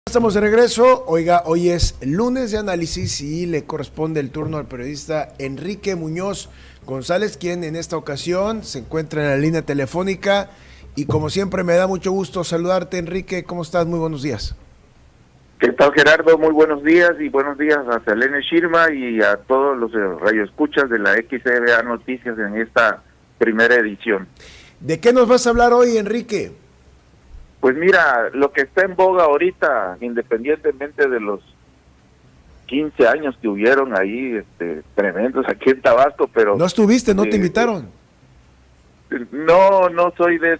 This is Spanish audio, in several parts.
Estamos de regreso. Oiga, hoy es lunes de análisis y le corresponde el turno al periodista Enrique Muñoz González, quien en esta ocasión se encuentra en la línea telefónica. Y como siempre me da mucho gusto saludarte, Enrique. ¿Cómo estás? Muy buenos días. ¿Qué tal, Gerardo? Muy buenos días, y buenos días a Selene Shirma y a todos los radioescuchas de la XBA Noticias en esta primera edición. ¿De qué nos vas a hablar hoy, Enrique? Pues mira, lo que está en boga ahorita, independientemente de los 15 años que hubieron ahí, tremendos aquí en Tabasco, pero... ¿No estuviste? ¿No te invitaron? No soy de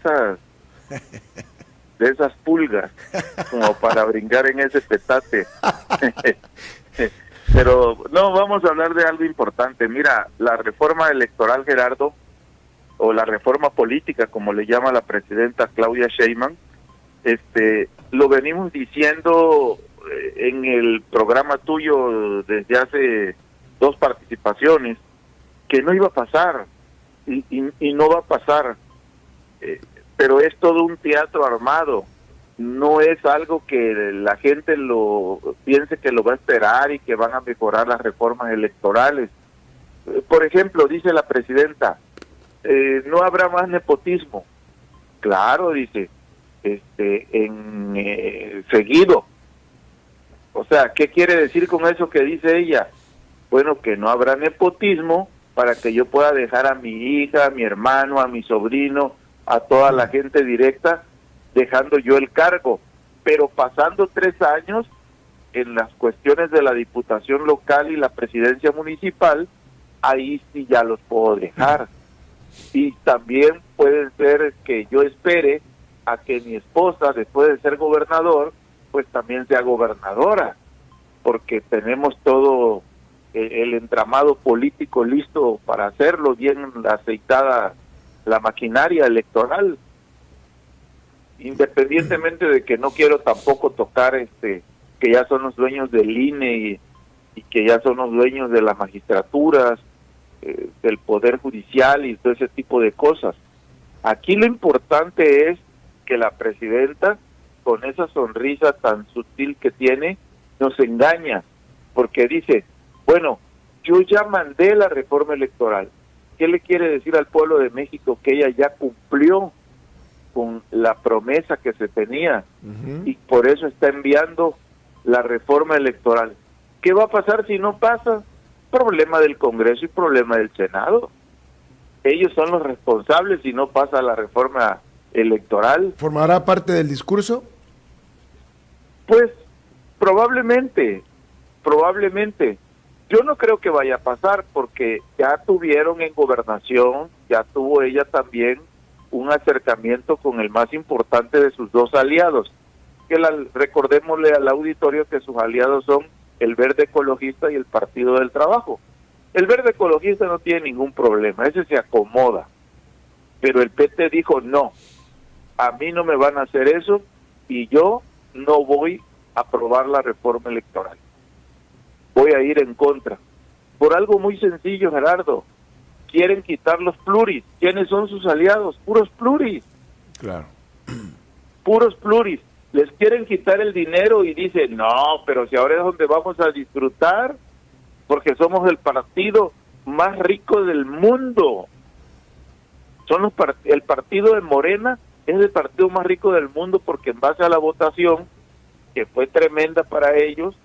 esas pulgas, como para brincar en ese petate. Pero no, vamos a hablar de algo importante. Mira, la reforma electoral, Gerardo, o la reforma política, como le llama la presidenta Claudia Sheinbaum, lo venimos diciendo en el programa tuyo desde hace 2 participaciones, que no iba a pasar, y no va a pasar, pero es todo un teatro armado, no es algo que la gente lo piense que lo va a esperar y que van a mejorar las reformas electorales. Por ejemplo, dice la presidenta, no habrá más nepotismo. Claro, dice, seguido. O sea, ¿qué quiere decir con eso que dice ella? Bueno, que no habrá nepotismo para que yo pueda dejar a mi hija, a mi hermano, a mi sobrino, a toda la gente directa, dejando yo el cargo. Pero pasando 3 años, en las cuestiones de la diputación local y la presidencia municipal, ahí sí ya los puedo dejar. Y también puede ser que yo espere a que mi esposa, después de ser gobernador, pues también sea gobernadora, porque tenemos todo el entramado político listo para hacerlo, bien aceitada la maquinaria electoral, independientemente de que no quiero tampoco tocar que ya son los dueños del INE y que ya son los dueños de las magistraturas, del Poder Judicial y todo ese tipo de cosas. Aquí lo importante es que la presidenta, con esa sonrisa tan sutil que tiene, nos engaña, porque dice, bueno, yo ya mandé la reforma electoral. ¿Qué le quiere decir al pueblo de México? Que ella ya cumplió con la promesa que se tenía, y por eso está enviando la reforma electoral. ¿Qué va a pasar si no pasa? Problema del Congreso y problema del Senado. Ellos son los responsables si no pasa la reforma electoral. ¿Formará parte del discurso? Pues probablemente. Yo no creo que vaya a pasar, porque ya tuvieron en gobernación, ya tuvo ella también un acercamiento con el más importante de sus 2 aliados, que recordémosle al auditorio que sus aliados son el Verde Ecologista y el Partido del Trabajo. El Verde Ecologista no tiene ningún problema, ese se acomoda, pero el PT dijo no, a mí no me van a hacer eso y yo no voy a aprobar la reforma electoral. Voy a ir en contra. Por algo muy sencillo, Gerardo. Quieren quitar los pluris. ¿Quiénes son sus aliados? Puros pluris. Claro. Puros pluris. Les quieren quitar el dinero y dicen, no, pero si ahora es donde vamos a disfrutar, porque somos el partido más rico del mundo. El partido de Morena es el partido más rico del mundo, porque en base a la votación, que fue tremenda para ellos,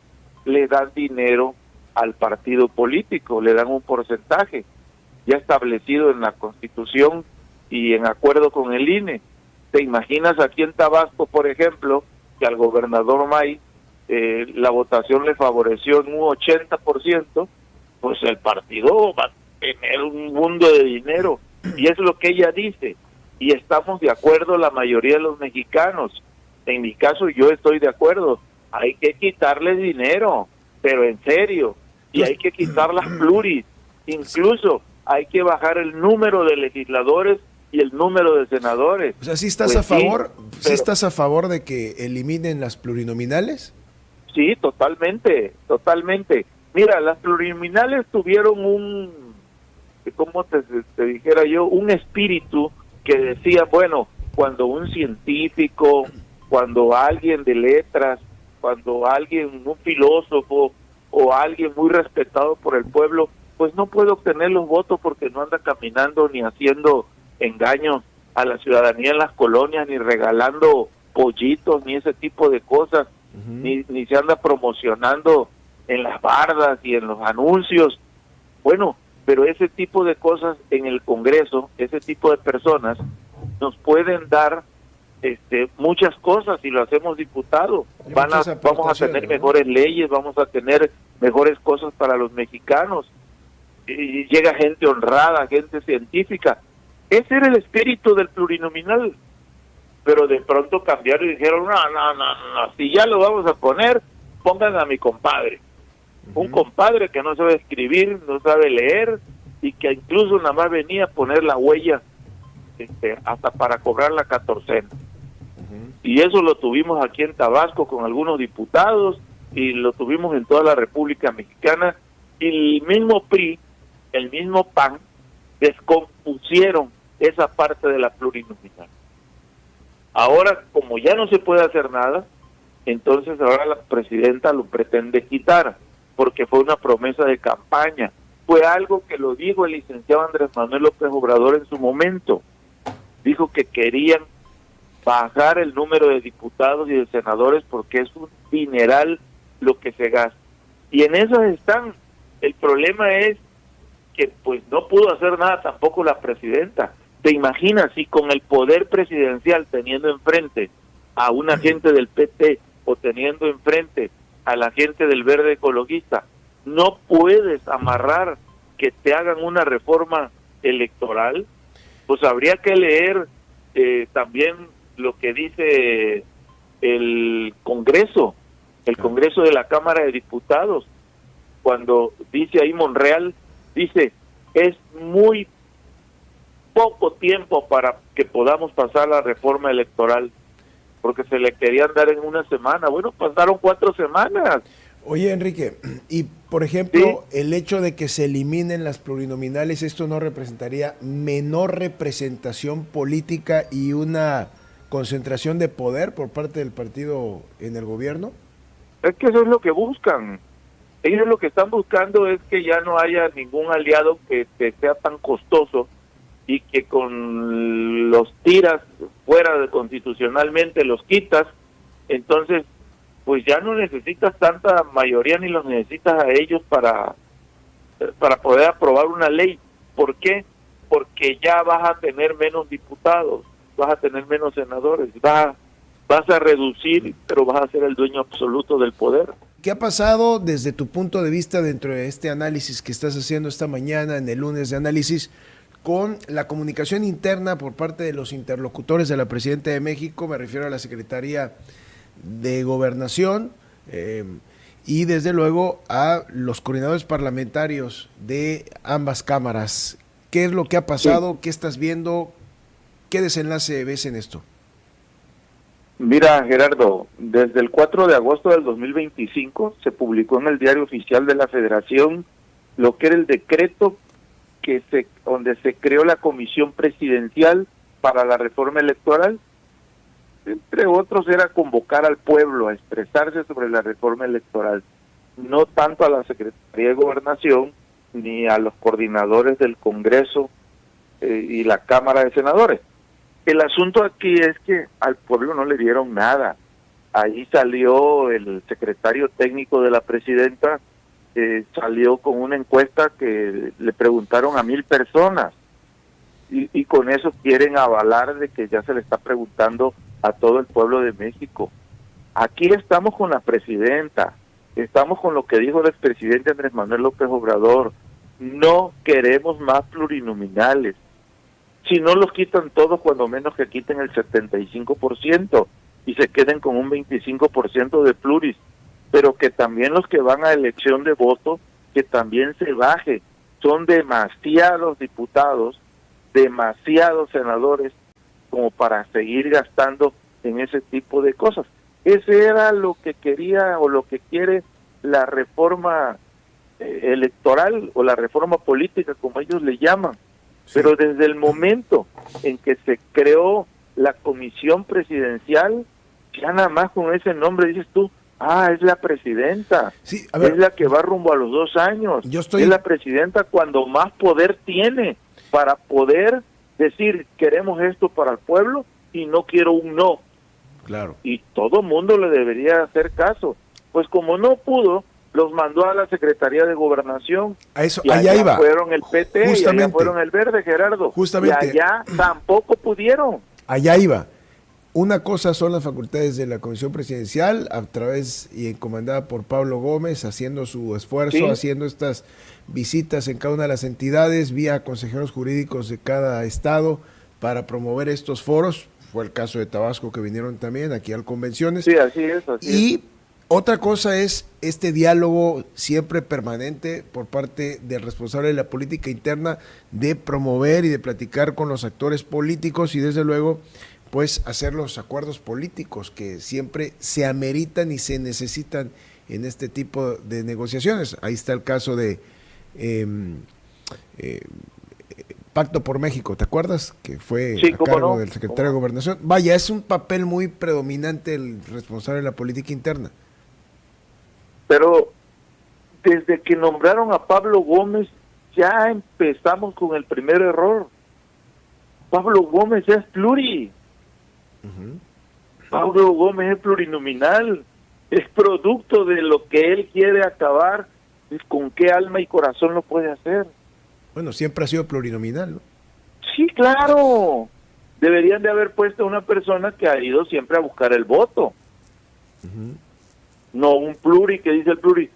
le dan dinero al partido político, le dan un porcentaje ya establecido en la Constitución y en acuerdo con el INE. ¿Te imaginas aquí en Tabasco, por ejemplo, que al gobernador May la votación le favoreció en un 80%? Pues el partido va a tener un mundo de dinero, y es lo que ella dice, y estamos de acuerdo la mayoría de los mexicanos. En mi caso yo estoy de acuerdo, hay que quitarles dinero, pero en serio, y hay que quitar las pluris, incluso hay que bajar el número de legisladores y el número de senadores. O sea, ¿sí estás a favor? ¿Sí estás a favor de que eliminen las plurinominales? Sí, totalmente. Mira, las plurinominales tuvieron ¿cómo te dijera yo? Un espíritu que decía, bueno, cuando un científico, cuando alguien de letras cuando alguien, un filósofo o alguien muy respetado por el pueblo, pues no puede obtener los votos porque no anda caminando ni haciendo engaños a la ciudadanía en las colonias, ni regalando pollitos, ni ese tipo de cosas, ni se anda promocionando en las bardas y en los anuncios. Bueno, pero ese tipo de cosas en el Congreso, ese tipo de personas, nos pueden dar muchas cosas si lo hacemos diputado. Vamos a tener mejores leyes, vamos a tener mejores cosas para los mexicanos. Y llega gente honrada, gente científica. Ese era el espíritu del plurinominal. Pero de pronto cambiaron y dijeron, no, si ya lo vamos a poner, pongan a mi compadre. Un compadre que no sabe escribir, no sabe leer, y que incluso nada más venía a poner la huella hasta para cobrar la catorcena. Y eso lo tuvimos aquí en Tabasco con algunos diputados, y lo tuvimos en toda la República Mexicana, y el mismo PRI, el mismo PAN, descompusieron esa parte de la plurinominal. Ahora, como ya no se puede hacer nada, entonces ahora la presidenta lo pretende quitar, porque fue una promesa de campaña. Fue algo que lo dijo el licenciado Andrés Manuel López Obrador en su momento. Dijo que querían bajar el número de diputados y de senadores porque es un dineral lo que se gasta. Y en eso están. El problema es que pues no pudo hacer nada tampoco la presidenta. ¿Te imaginas si con el poder presidencial teniendo enfrente a un agente del PT o teniendo enfrente a la gente del Verde Ecologista, no puedes amarrar que te hagan una reforma electoral? Pues habría que leer también lo que dice el Congreso de la Cámara de Diputados, cuando dice ahí Monreal, dice, es muy poco tiempo para que podamos pasar la reforma electoral, porque se le querían dar en una semana. Bueno, pasaron 4 semanas. Oye, Enrique, y por ejemplo, ¿Sí? el hecho de que se eliminen las plurinominales, ¿esto no representaría menor representación política y una concentración de poder por parte del partido en el gobierno? Es que eso es lo que buscan. Ellos lo que están buscando es que ya no haya ningún aliado que sea tan costoso y que con los tiras fuera de constitucionalmente los quitas, entonces pues ya no necesitas tanta mayoría ni los necesitas a ellos para poder aprobar una ley. ¿Por qué? Porque ya vas a tener menos diputados, vas a tener menos senadores, vas a reducir, pero vas a ser el dueño absoluto del poder. ¿Qué ha pasado desde tu punto de vista dentro de este análisis que estás haciendo esta mañana en el lunes de análisis con la comunicación interna por parte de los interlocutores de la Presidenta de México? Me refiero a la Secretaría de Gobernación y desde luego a los coordinadores parlamentarios de ambas cámaras. ¿Qué es lo que ha pasado? Sí. ¿Qué estás viendo? ¿Qué desenlace ves en esto? Mira, Gerardo, desde el 4 de agosto del 2025 se publicó en el Diario Oficial de la Federación lo que era el decreto donde se creó la Comisión Presidencial para la Reforma Electoral. Entre otros era convocar al pueblo a expresarse sobre la reforma electoral, no tanto a la Secretaría de Gobernación ni a los coordinadores del Congreso y la Cámara de Senadores. El asunto aquí es que al pueblo no le dieron nada. Ahí salió el secretario técnico de la presidenta, salió con una encuesta que le preguntaron a 1,000 personas y con eso quieren avalar de que ya se le está preguntando a todo el pueblo de México. Aquí estamos con la presidenta, estamos con lo que dijo el expresidente Andrés Manuel López Obrador. No queremos más plurinominales. Si no los quitan todos, cuando menos que quiten el 75% y se queden con un 25% de pluris, pero que también los que van a elección de voto, que también se baje. Son demasiados diputados, demasiados senadores como para seguir gastando en ese tipo de cosas. Ese era lo que quería o lo que quiere la reforma electoral o la reforma política, como ellos le llaman. Sí. Pero desde el momento en que se creó la comisión presidencial, ya nada más con ese nombre dices tú, Es la presidenta. Sí, a ver, es la que va rumbo a los 2 años. Yo Es la presidenta cuando más poder tiene para poder decir, queremos esto para el pueblo y no quiero un no. Claro. Y todo mundo le debería hacer caso. Pues como no pudo, los mandó a la Secretaría de Gobernación. A eso, y allá iba. Fueron el PT, Justamente. y allá fueron el Verde, Gerardo. Justamente. Y allá tampoco pudieron. Allá iba. Una cosa son las facultades de la Comisión Presidencial, a través y encomendada por Pablo Gómez, haciendo su esfuerzo, ¿Sí? haciendo estas visitas en cada una de las entidades, vía consejeros jurídicos de cada estado, para promover estos foros. Fue el caso de Tabasco, que vinieron también aquí al Convenciones. Sí, así es. Y otra cosa es este diálogo siempre permanente por parte del responsable de la política interna, de promover y de platicar con los actores políticos y desde luego pues hacer los acuerdos políticos que siempre se ameritan y se necesitan en este tipo de negociaciones. Ahí está el caso de Pacto por México, ¿te acuerdas? Que fue a cargo del secretario de Gobernación. Vaya, es un papel muy predominante el responsable de la política interna. Pero desde que nombraron a Pablo Gómez ya empezamos con el primer error. Pablo Gómez es pluri. Pablo Gómez es plurinominal, es producto de lo que él quiere acabar. ¿Con qué alma y corazón lo puede hacer? Bueno, siempre ha sido plurinominal, ¿no? Sí, claro. Deberían de haber puesto a una persona que ha ido siempre a buscar el voto. No un pluri que dice el pluri,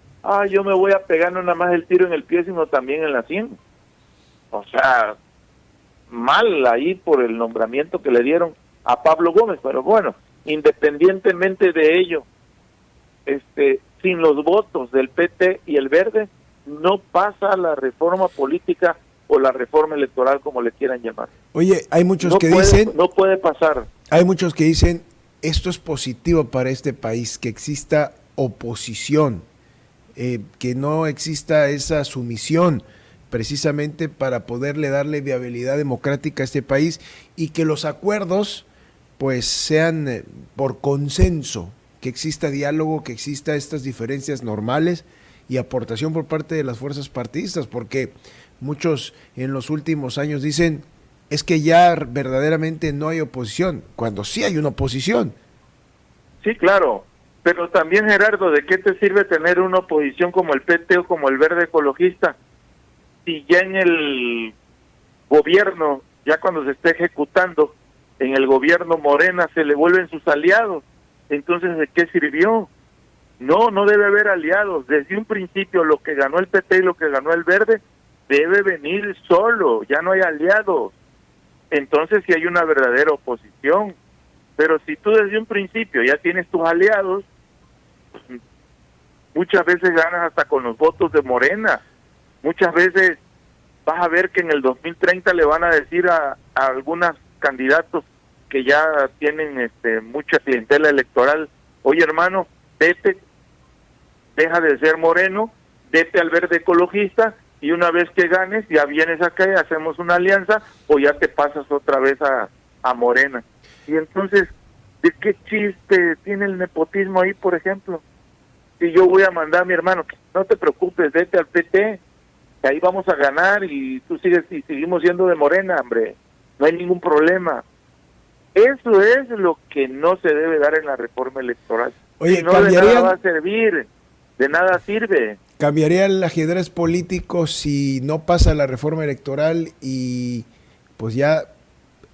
yo me voy a pegar no nada más el tiro en el pie, sino también en la sien. O sea, mal ahí por el nombramiento que le dieron a Pablo Gómez, pero bueno, independientemente de ello, sin los votos del PT y el Verde, no pasa la reforma política o la reforma electoral, como le quieran llamar. Oye, hay muchos dicen... No puede pasar. Hay muchos que dicen, esto es positivo para este país, que exista oposición, que no exista esa sumisión, precisamente para poderle darle viabilidad democrática a este país y que los acuerdos pues sean por consenso, que exista diálogo, que exista estas diferencias normales y aportación por parte de las fuerzas partidistas, porque muchos en los últimos años dicen, es que ya verdaderamente no hay oposición, cuando sí hay una oposición. Sí, claro, pero también, Gerardo, ¿de qué te sirve tener una oposición como el PT o como el Verde Ecologista si ya en el gobierno, ya cuando se esté ejecutando, en el gobierno Morena se le vuelven sus aliados? Entonces, ¿de qué sirvió? No debe haber aliados. Desde un principio, lo que ganó el PT y lo que ganó el Verde debe venir solo, ya no hay aliados. Entonces sí hay una verdadera oposición. Pero si tú desde un principio ya tienes tus aliados, pues, muchas veces ganas hasta con los votos de Morena. Muchas veces vas a ver que en el 2030 le van a decir a algunos candidatos que ya tienen mucha clientela electoral, oye hermano, vete, deja de ser moreno, vete al Verde Ecologista y una vez que ganes ya vienes acá y hacemos una alianza o ya te pasas otra vez a Morena. Y entonces, ¿de qué chiste tiene el nepotismo ahí, por ejemplo? Si yo voy a mandar a mi hermano, no te preocupes, vete al PT, que ahí vamos a ganar y tú sigues y seguimos siendo de Morena, hombre, no hay ningún problema. Eso es lo que no se debe dar en la reforma electoral. Oye, si no, de nada va a servir, de nada sirve. ¿Cambiaría el ajedrez político si no pasa la reforma electoral y pues ya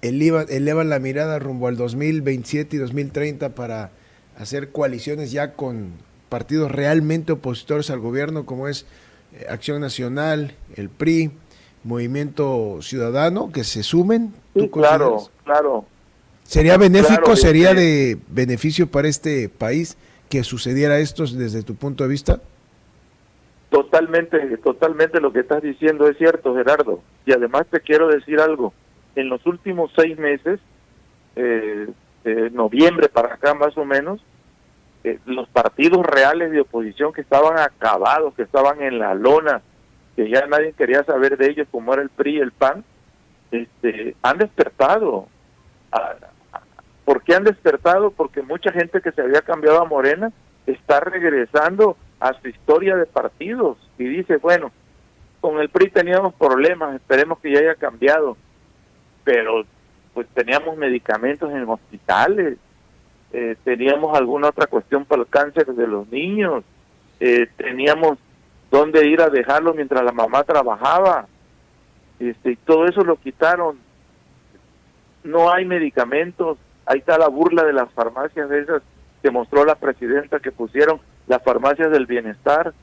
elevan la mirada rumbo al 2027 y 2030 para hacer coaliciones ya con partidos realmente opositores al gobierno, como es Acción Nacional, el PRI, Movimiento Ciudadano, que se sumen? Sí, claro. ¿Sería benéfico, claro, sería de beneficio para este país que sucediera esto desde tu punto de vista? Totalmente lo que estás diciendo es cierto, Gerardo. Y además te quiero decir algo. En los últimos 6 meses, de noviembre para acá más o menos, los partidos reales de oposición que estaban acabados, que estaban en la lona, que ya nadie quería saber de ellos, como era el PRI y el PAN, han despertado. ¿Por qué han despertado? Porque mucha gente que se había cambiado a Morena está regresando a su historia de partidos y dice, bueno, con el PRI teníamos problemas, esperemos que ya haya cambiado, pero pues teníamos medicamentos en hospitales, teníamos alguna otra cuestión para el cáncer de los niños, teníamos dónde ir a dejarlo mientras la mamá trabajaba, y todo eso lo quitaron. No hay medicamentos, ahí está la burla de las farmacias de esas que mostró la presidenta, que pusieron las farmacias del bienestar.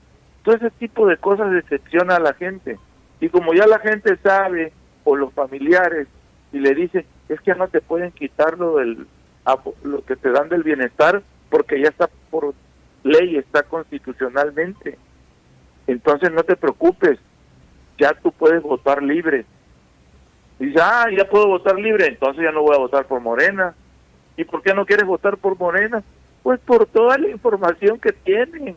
Todo ese tipo de cosas decepciona a la gente, y como ya la gente sabe, o los familiares, y le dicen, es que no te pueden quitar lo que te dan del bienestar, porque ya está por ley, está constitucionalmente. Entonces no te preocupes, ya tú puedes votar libre. Dice, ya puedo votar libre, entonces ya no voy a votar por Morena. ¿Y por qué no quieres votar por Morena? Pues por toda la información que tienen,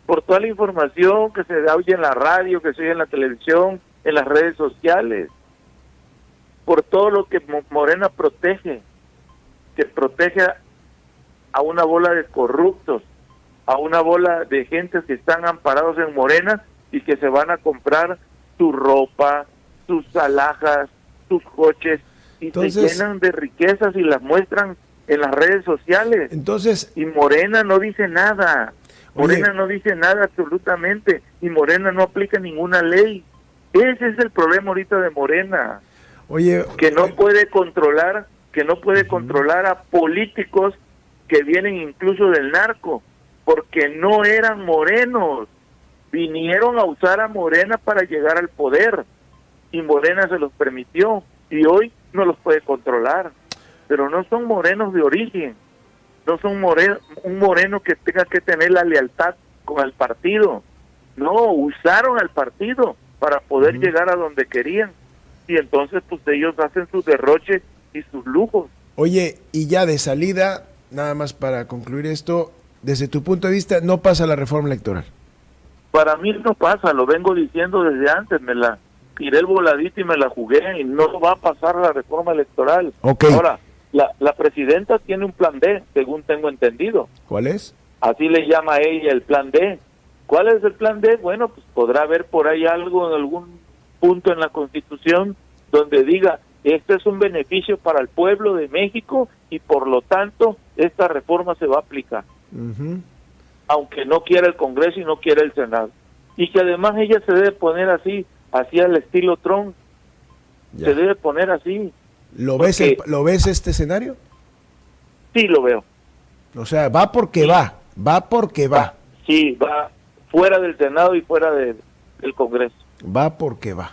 por toda la información que se oye en la radio, que se oye en la televisión, en las redes sociales, por todo lo que Morena protege, que protege a una bola de corruptos, a una bola de gente que están amparados en Morena y que se van a comprar su ropa, sus alhajas, sus coches, y se llenan de riquezas y las muestran en las redes sociales. Entonces, y Morena no dice nada. Morena no dice nada absolutamente, y Morena no aplica ninguna ley. Ese es el problema ahorita de Morena. Que no puede controlar, a políticos que vienen incluso del narco, porque no eran morenos, vinieron a usar a Morena para llegar al poder, y Morena se los permitió, y hoy no los puede controlar. Pero no son morenos de origen, no son un moreno que tenga que tener la lealtad con el partido. No, usaron al partido para poder llegar a donde querían, y entonces pues ellos hacen sus derroches y sus lujos. Oye, y ya de salida, nada más para concluir esto, desde tu punto de vista, ¿no pasa la reforma electoral? Para mí no pasa, lo vengo diciendo desde antes, me la tiré el voladito y me la jugué, y no va a pasar la reforma electoral. Ahora, la presidenta tiene un plan B, según tengo entendido. ¿Cuál es? Así le llama ella el plan B. ¿Cuál es el plan B? Bueno, pues podrá haber por ahí algo en algún punto en la Constitución donde diga, este es un beneficio para el pueblo de México y por lo tanto esta reforma se va a aplicar. Aunque no quiera el Congreso y no quiera el Senado. Y que además ella se debe poner así al estilo Trump. Ya. Se debe poner así. ¿Lo ves este escenario? Sí, lo veo. O sea, va porque va porque va. Sí, va fuera del Senado y fuera del Congreso. Va porque va.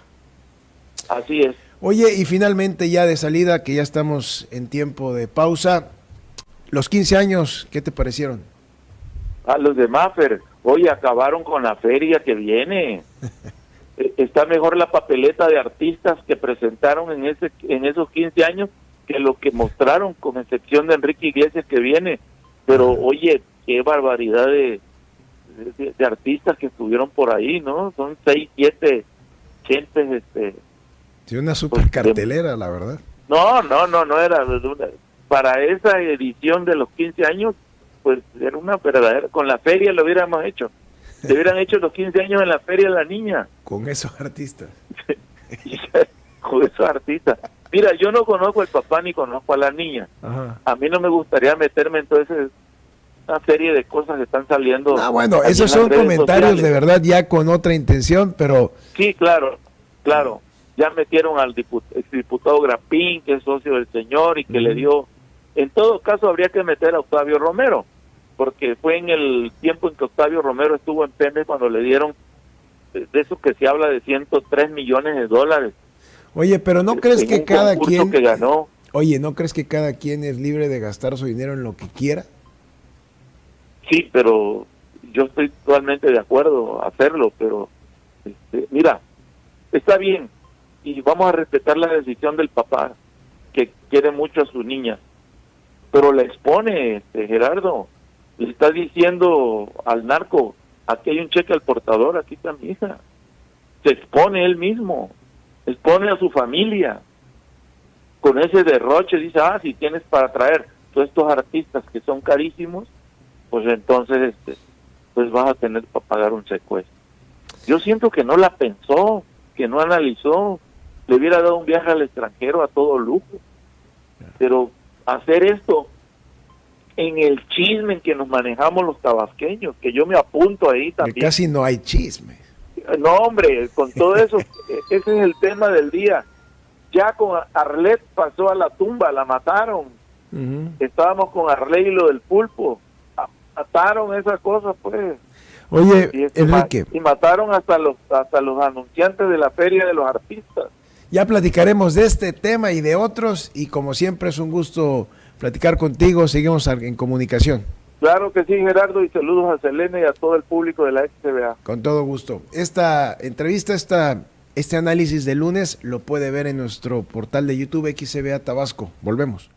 Así es. Oye, y finalmente ya de salida, que ya estamos en tiempo de pausa, los 15 años, ¿qué te parecieron? A los de Maffer, oye, acabaron con la feria que viene. Está mejor la papeleta de artistas que presentaron en esos 15 años que lo que mostraron, con excepción de Enrique Iglesias que viene. Pero oye, qué barbaridad de artistas que estuvieron por ahí, ¿no? Son 6, 7 gentes. Sí, una super cartelera, la verdad. No era para esa edición de los 15 años, pues era una verdadera, con la feria lo hubiéramos hecho. Se hubieran hecho los 15 años en la feria de la niña. Con esos artistas. Con esos artistas. Mira, yo no conozco al papá ni conozco a la niña. Ajá. A mí no me gustaría meterme en toda una serie de cosas que están saliendo. Bueno, esos son comentarios sociales, de verdad ya con otra intención, pero... Sí, claro. Ya metieron al exdiputado Grapín, que es socio del señor y que le dio... En todo caso habría que meter a Octavio Romero, porque fue en el tiempo en que Octavio Romero estuvo en Pemex cuando le dieron de eso que se habla de 103 millones de dólares. Oye, pero ¿no crees que cada quien... que ganó? Oye, ¿no crees que cada quien es libre de gastar su dinero en lo que quiera? Sí, pero yo estoy totalmente de acuerdo a hacerlo, pero mira, está bien y vamos a respetar la decisión del papá, que quiere mucho a su niña, pero la expone, Gerardo. Le está diciendo al narco, aquí hay un cheque al portador, aquí está mi hija. Se expone él mismo, expone a su familia. Con ese derroche dice, si tienes para traer todos estos artistas que son carísimos, pues entonces pues vas a tener para pagar un secuestro. Yo siento que no la pensó, que no analizó, le hubiera dado un viaje al extranjero a todo lujo, pero hacer esto en el chisme en que nos manejamos los tabasqueños, que yo me apunto ahí también. Casi no hay chisme. No, hombre, con todo eso, ese es el tema del día. Ya con Arlet pasó a la tumba, la mataron. Estábamos con Arlet y lo del pulpo. Mataron esas cosas, pues. Oye, Enrique. Y mataron hasta los anunciantes de la feria de los artistas. Ya platicaremos de este tema y de otros, y como siempre es un gusto platicar contigo. Seguimos en comunicación. Claro que sí, Gerardo, y saludos a Selena y a todo el público de la XBA. Con todo gusto. Esta entrevista, este análisis de lunes lo puede ver en nuestro portal de YouTube XBA Tabasco. Volvemos.